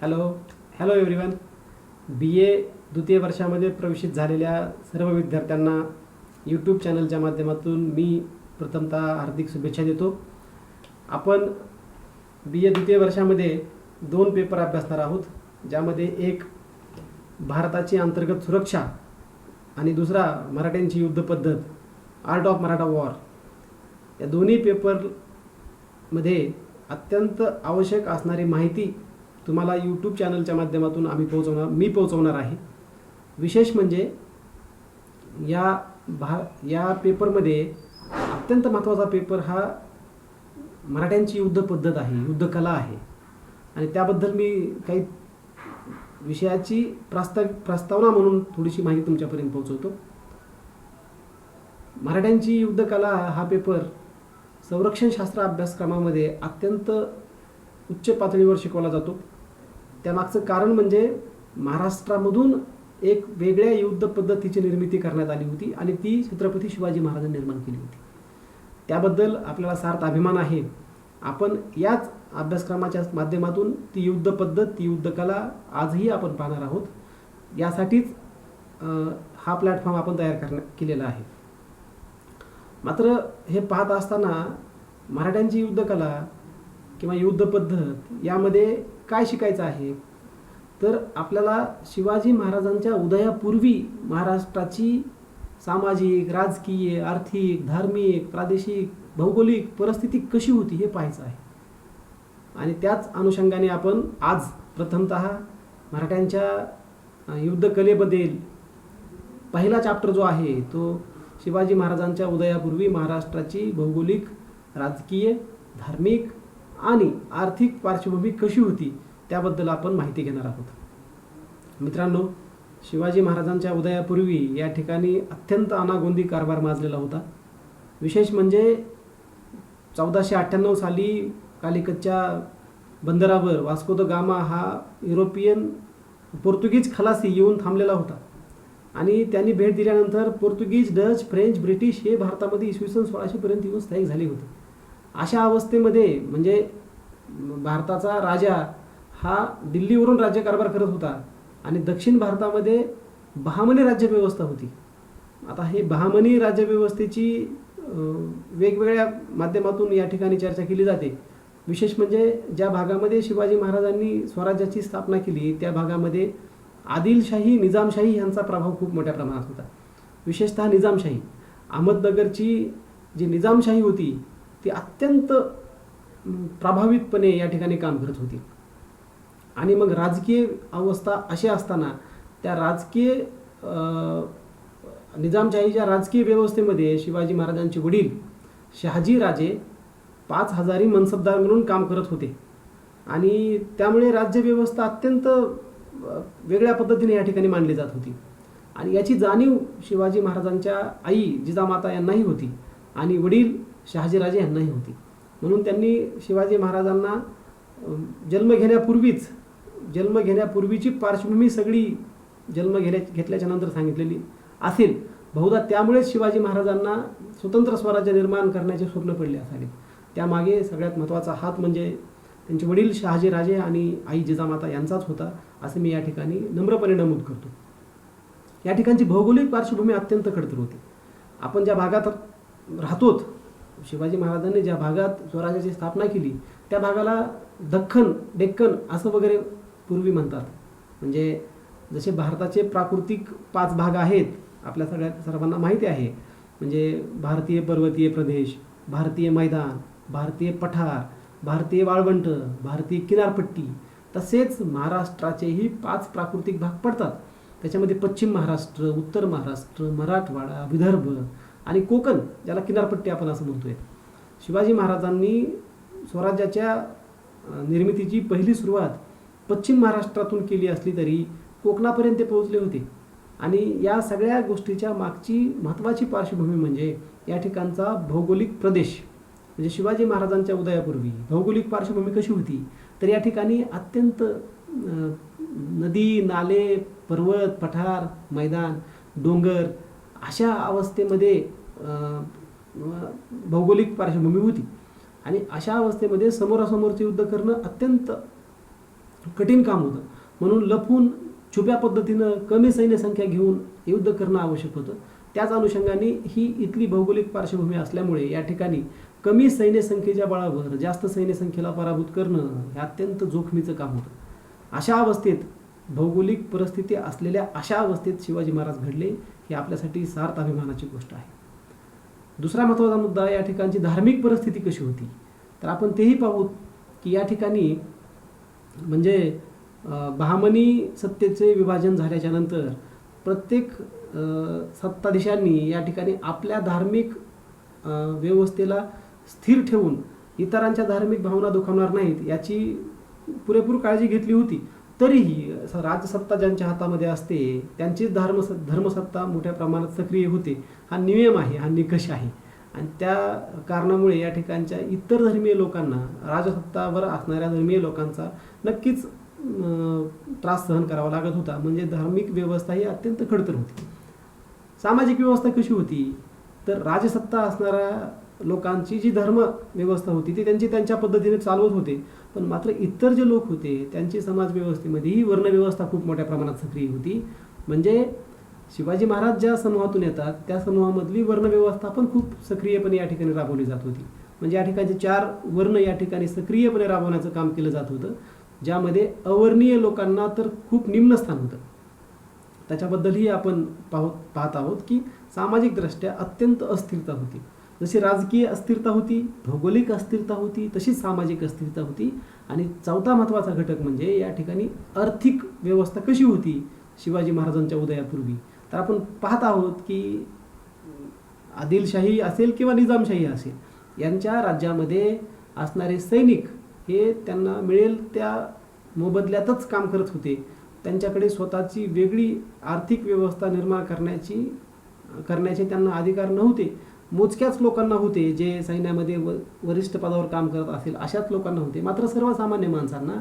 Hello hello everyone. BA द्वितीय वर्षामध्ये प्रवेशित झालेल्या सर्व विद्यार्थ्यांना यूट्यूब चॅनलच्या माध्यमातून मी प्रथमतः हार्दिक शुभेच्छा देतो. आपण BA द्वितीय वर्षामध्ये 2 पेपर अभ्यासणार आहोत, ज्यामध्ये एक भारताची अंतर्गत सुरक्षा आणि दुसरा मराठ्यांची युद्ध पद्धत, आर्ट ऑफ मराठा वॉर. या दोन्ही पेपरमध्ये अत्यंत आवश्यक असणारी माहिती तुम्हाला यूट्यूब चॅनलच्या माध्यमातून मी पोहोचवणार आहे. विशेष म्हणजे या पेपरमध्ये अत्यंत महत्त्वाचा पेपर हा मराठ्यांची युद्ध पद्धत आहे, युद्धकला आहे. आणि त्याबद्दल मी काही विषयाची प्रस्तावना म्हणून थोडीशी माहिती तुमच्यापर्यंत पोहोचवतो. मराठ्यांची युद्धकला हा पेपर संरक्षणशास्त्र अभ्यासक्रमामध्ये अत्यंत उच्च पातळीवर शिकवला जातो. त्यामागचं कारण म्हणजे महाराष्ट्रामधून एक वेगळ्या युद्ध पद्धतीची निर्मिती करण्यात आली होती आणि ती छत्रपती शिवाजी महाराजांनी निर्माण केली होती. त्याबद्दल आपल्याला सार्थ अभिमान आहे. आपण याच अभ्यासक्रमाच्या माध्यमातून ती युद्ध पद्धत, ती युद्धकला आजही आपण पाहणार आहोत. यासाठीच हा प्लॅटफॉर्म आपण तयार केलेला आहे. मात्र हे पाहत असताना मराठ्यांची युद्धकला किंवा युद्ध पद्धत यामध्ये काय शिकायचं आहे, तर आपल्याला शिवाजी महाराजांच्या उदयापूर्वी महाराष्ट्राची सामाजिक, राजकीय, आर्थिक, धार्मिक, प्रादेशिक, भौगोलिक परिस्थिती कशी होती हे पाहायचं आहे. आणि त्याच अनुषंगाने आपण आज प्रथमतः मराठ्यांच्या युद्धकलेबद्दल पहिला चॅप्टर जो आहे तो शिवाजी महाराजांच्या उदयापूर्वी महाराष्ट्राची भौगोलिक, राजकीय, धार्मिक आणि आर्थिक पार्श्वभूमी कशी होती त्याबद्दल आपण माहिती घेणार आहोत. मित्रांनो, शिवाजी महाराजांच्या उदयापूर्वी या ठिकाणी अत्यंत अनागोंदी कारभार माजलेला होता. विशेष म्हणजे 1498 साली कालिकतच्या बंदरावर वास्को द गामा हा पोर्तुगीज खलासी येऊन थांबलेला होता. आणि त्यांनी भेट दिल्यानंतर पोर्तुगीज, डच, फ्रेंच, ब्रिटिश हे भारतामध्ये इसवी सन 1600 पर्यंत येऊन स्थायिक झाले होते. अशा अवस्थेमध्ये म्हणजे भारताचा राजा हा दिल्लीवरून राज्यकारभार करत होता आणि दक्षिण भारतामध्ये बहामनी राज्यव्यवस्था होती. आता हे बहामनी राज्यव्यवस्थेची वेगवेगळ्या माध्यमातून या ठिकाणी चर्चा केली जाते. विशेष म्हणजे ज्या भागामध्ये शिवाजी महाराजांनी स्वराज्याची स्थापना केली त्या भागामध्ये आदिलशाही, निजामशाही यांचा प्रभाव खूप मोठ्या प्रमाणात होता. विशेषतः निजामशाही, अहमदनगरची जी निजामशाही होती ती अत्यंत प्रभावितपणे या ठिकाणी काम करत होती. आणि मग राजकीय अवस्था अशी असताना त्या राजकीय निजामशाहीच्या राजकीय व्यवस्थेमध्ये शिवाजी महाराजांचे वडील शहाजी राजे 5000 मनसबदार म्हणून काम करत होते. आणि त्यामुळे राज्यव्यवस्था अत्यंत वेगळ्या पद्धतीने या ठिकाणी मांडली जात होती. आणि याची जाणीव शिवाजी महाराजांच्या आई जिजामाता यांनाही होती आणि वडील शहाजीराजे यांनाही होती. म्हणून त्यांनी शिवाजी महाराजांना जन्म घेण्यापूर्वीची पार्श्वभूमी सगळी घेतल्याच्या नंतर सांगितलेली असेल. बहुधा त्यामुळेच शिवाजी महाराजांना स्वतंत्र स्वराज्य निर्माण करण्याचे स्वप्न पडले असावे. त्यामागे सगळ्यात महत्त्वाचा हात म्हणजे त्यांचे वडील शहाजीराजे आणि आई जिजामाता यांचाच होता, असे मी या ठिकाणी नम्रपणे नमूद करतो. या ठिकाणची भौगोलिक पार्श्वभूमी अत्यंत खडतर होती. आपण ज्या भागात राहतो, शिवाजी महाराजांनी ज्या भागात स्वराज्याची स्थापना केली त्या भागाला डेक्कन असं वगैरे पूर्वी म्हणतात. म्हणजे जसे भारताचे प्राकृतिक 5 भाग आहेत आपल्या सर्वांना माहिती आहे. म्हणजे भारतीय पर्वतीय प्रदेश, भारतीय मैदान, भारतीय पठार, भारतीय वाळवंट, भारतीय किनारपट्टी, तसेच महाराष्ट्राचेही 5 प्राकृतिक भाग पडतात. त्याच्यामध्ये पश्चिम महाराष्ट्र, उत्तर महाराष्ट्र, मराठवाडा, विदर्भ आणि कोकण, ज्याला किनारपट्टी आपण असं म्हणतोय. शिवाजी महाराजांनी स्वराज्याच्या निर्मितीची पहिली सुरुवात पश्चिम महाराष्ट्रातून केली असली तरी कोकणापर्यंत ते पोहोचले होते. आणि या सगळ्या गोष्टीच्या मागची महत्त्वाची पार्श्वभूमी म्हणजे या ठिकाणचा भौगोलिक प्रदेश. म्हणजे शिवाजी महाराजांच्या उदयापूर्वी भौगोलिक पार्श्वभूमी कशी होती, तर या ठिकाणी अत्यंत नदी, नाले, पर्वत, पठार, मैदान, डोंगर अशा अवस्थेमध्ये भौगोलिक पार्श्वभूमी होती. आणि अशा अवस्थेमध्ये समोरासमोरचे युद्ध करणं अत्यंत कठीण काम होतं. म्हणून लपून छुप्या पद्धतीनं कमी सैन्यसंख्या घेऊन युद्ध करणं आवश्यक होतं. त्याच अनुषंगाने ही इथली भौगोलिक पार्श्वभूमी असल्यामुळे या ठिकाणी कमी सैन्यसंख्येच्या बळावर जास्त सैन्यसंख्येला पराभूत करणं हे अत्यंत जोखमीचं काम होतं. अशा अवस्थेत, भौगोलिक परिस्थिती असलेल्या अशा अवस्थेत शिवाजी महाराज घडले, ही आपल्यासाठी सार्थ अभिमानाची गोष्ट आहे. दुसरा महत्त्वाचा मुद्दा, या ठिकाणची धार्मिक परिस्थिती कशी होती, तर आपण तेही पाहू की या ठिकाणी म्हणजे बहामनी सत्तेचे विभाजन झाल्याच्या नंतर प्रत्येक सत्ताधीशांनी या ठिकाणी आपल्या धार्मिक व्यवस्थेला स्थिर ठेवून इतरांच्या धार्मिक भावना दुखावणार नाहीत याची पुरेपूर काळजी घेतली होती. तरीही राजसत्ता ज्यांच्या हातामध्ये असते त्यांचीच धर्मसत्ता मोठ्या प्रमाणात सक्रिय होते. हा नियम आहे, हा निकष आहे. आणि त्या कारणामुळे या ठिकाणच्या इतर धर्मीय लोकांना, राजसत्तावर असणाऱ्या धर्मीय लोकांचा नक्कीच त्रास सहन करावा लागत होता. म्हणजे धार्मिक व्यवस्था ही अत्यंत खडतर होती. सामाजिक व्यवस्था कशी होती, तर राजसत्ता असणाऱ्या लोकांची जी धर्म व्यवस्था होती ती त्यांच्या पद्धतीने चालवत होते. पण मात्र इतर जे लोक होते त्यांची समाज व्यवस्थेमध्ये ही वर्णव्यवस्था खूप मोठ्या प्रमाणात सक्रिय होती. म्हणजे शिवाजी महाराज ज्या समूहातून येतात त्या समूहामधली वर्णव्यवस्था पण खूप सक्रियपणे या ठिकाणी राबवली जात होती. म्हणजे या ठिकाणचे 4 वर्ण या ठिकाणी सक्रियपणे राबवण्याचं काम केलं जात होतं, ज्यामध्ये अवर्णीय लोकांना तर खूप निम्न स्थान होतं. त्याच्याबद्दलही आपण पाहत आहोत की सामाजिकदृष्ट्या अत्यंत अस्थिरता होती. जशी राजकीय अस्थिरता होती, भौगोलिक अस्थिरता होती, तशीच सामाजिक अस्थिरता होती. आणि चौथा महत्त्वाचा घटक म्हणजे या ठिकाणी आर्थिक व्यवस्था कशी होती शिवाजी महाराजांच्या उदयापूर्वी. तर आपण पाहत आहोत की आदिलशाही असेल किंवा निजामशाही असेल, यांच्या राज्यामध्ये असणारे सैनिक हे त्यांना मिळेल त्या मोबदल्यातच काम करत होते. त्यांच्याकडे स्वतःची वेगळी आर्थिक व्यवस्था निर्माण करण्याचे त्यांना अधिकार नव्हते. मोजक्याच लोकांना होते जे सैन्यामध्ये वरिष्ठ पदावर काम करत असेल अशाच लोकांना होते. मात्र सर्वसामान्य माणसांना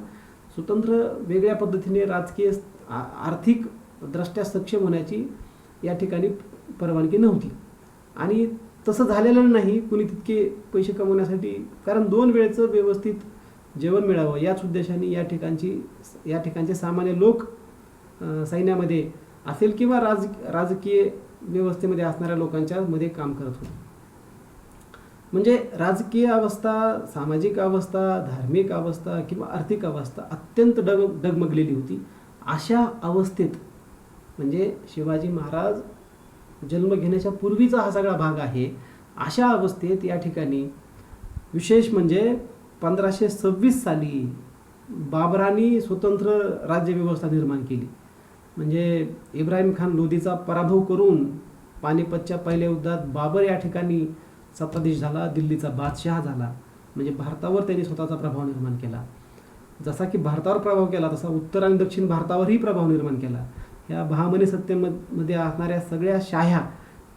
स्वतंत्र वेगळ्या पद्धतीने राजकीय आर्थिक दृष्ट्या सक्षम होण्याची या ठिकाणी परवानगी नव्हती. आणि तसं झालेलं नाही कुणी तितके पैसे कमवण्यासाठी, कारण 2 वेळचं व्यवस्थित जेवण मिळावं याच उद्देशाने या ठिकाणचे सामान्य लोक सैन्यामध्ये असेल किंवा राजकीय व्यवस्थेमध्ये असणाऱ्या लोकांच्या मध्ये काम करत होते. म्हणजे राजकीय अवस्था, सामाजिक अवस्था, धार्मिक अवस्था किंवा आर्थिक अवस्था अत्यंत डगमगलेली होती. अशा अवस्थेत म्हणजे शिवाजी महाराज जन्म घेण्याच्या पूर्वीचा हा सगळा भाग आहे. अशा अवस्थेत या ठिकाणी विशेष म्हणजे 1526 साली बाबरांनी स्वतंत्र राज्यव्यवस्था निर्माण केली. म्हणजे इब्राहिम खान लोधीचा पराभव करून पानिपतच्या पहिल्या युद्धात बाबर या ठिकाणी सत्ताधीश झाला, दिल्लीचा बादशहा झाला. म्हणजे भारतावर त्यांनी स्वतःचा प्रभाव निर्माण केला. जसा की भारतावर प्रभाव केला तसा उत्तर आणि दक्षिण भारतावरही प्रभाव निर्माण केला. या बहामनी सत्तेमध्ये असणाऱ्या सगळ्या शाह्या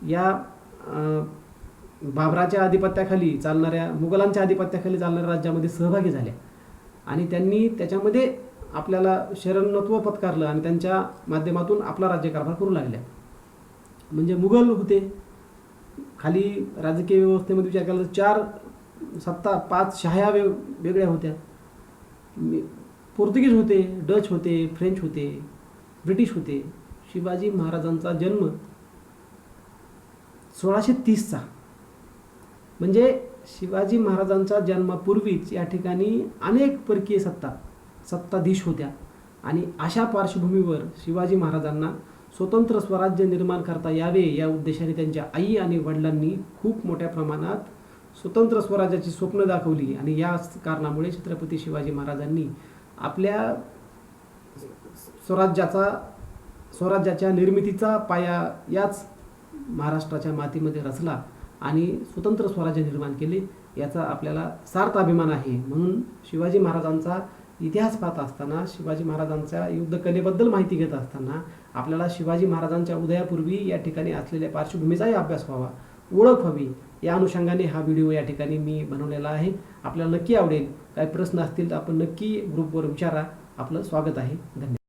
या बाबराच्या आधिपत्याखाली चालणाऱ्या, मुघलांच्या आधिपत्याखाली चालणाऱ्या राज्यामध्ये सहभागी झाल्या. आणि त्यांनी त्याच्यामध्ये आपल्याला शरणत्व पत्कारलं आणि त्यांच्या माध्यमातून आपला राज्यकारभार करू लागल्या. म्हणजे मुघल होते, खाली राजकीय व्यवस्थेमध्ये विचार केला तर 4 सत्ता, 5 शाह्या वेगळ्या होत्या. पोर्तुगीज होते, डच होते, फ्रेंच होते, ब्रिटिश होते. शिवाजी महाराजांचा जन्म 1630चा, म्हणजे शिवाजी महाराजांच्या जन्मापूर्वीच या ठिकाणी अनेक परकीय सत्ताधीश होत्या. आणि अशा पार्श्वभूमीवर शिवाजी महाराजांना स्वतंत्र स्वराज्य निर्माण करता यावे या उद्देशाने त्यांच्या आई आणि वडिलांनी खूप मोठ्या प्रमाणात स्वतंत्र स्वराज्याची स्वप्न दाखवली. आणि या कारणामुळे छत्रपती शिवाजी महाराजांनी आपल्या स्वराज्याच्या निर्मितीचा पाया याच महाराष्ट्राच्या मातीमध्ये रचला आणि स्वतंत्र स्वराज्य निर्माण केले. याचा आपल्याला सार्थ अभिमान आहे. म्हणून शिवाजी महाराजांचा इतिहास पाहत असताना, शिवाजी महाराजांच्या युद्धकलेबद्दल माहिती घेत असताना आपल्याला शिवाजी महाराजांच्या उदयापूर्वी या ठिकाणी असलेल्या पार्श्वभूमीचाही अभ्यास व्हावा, ओळख व्हावी, या अनुषंगाने हा व्हिडिओ या ठिकाणी मी बनवलेला आहे. आपल्याला नक्की आवडेल. काही प्रश्न असतील तर आपण नक्की ग्रुपवर विचारा. आपलं स्वागत आहे. धन्यवाद.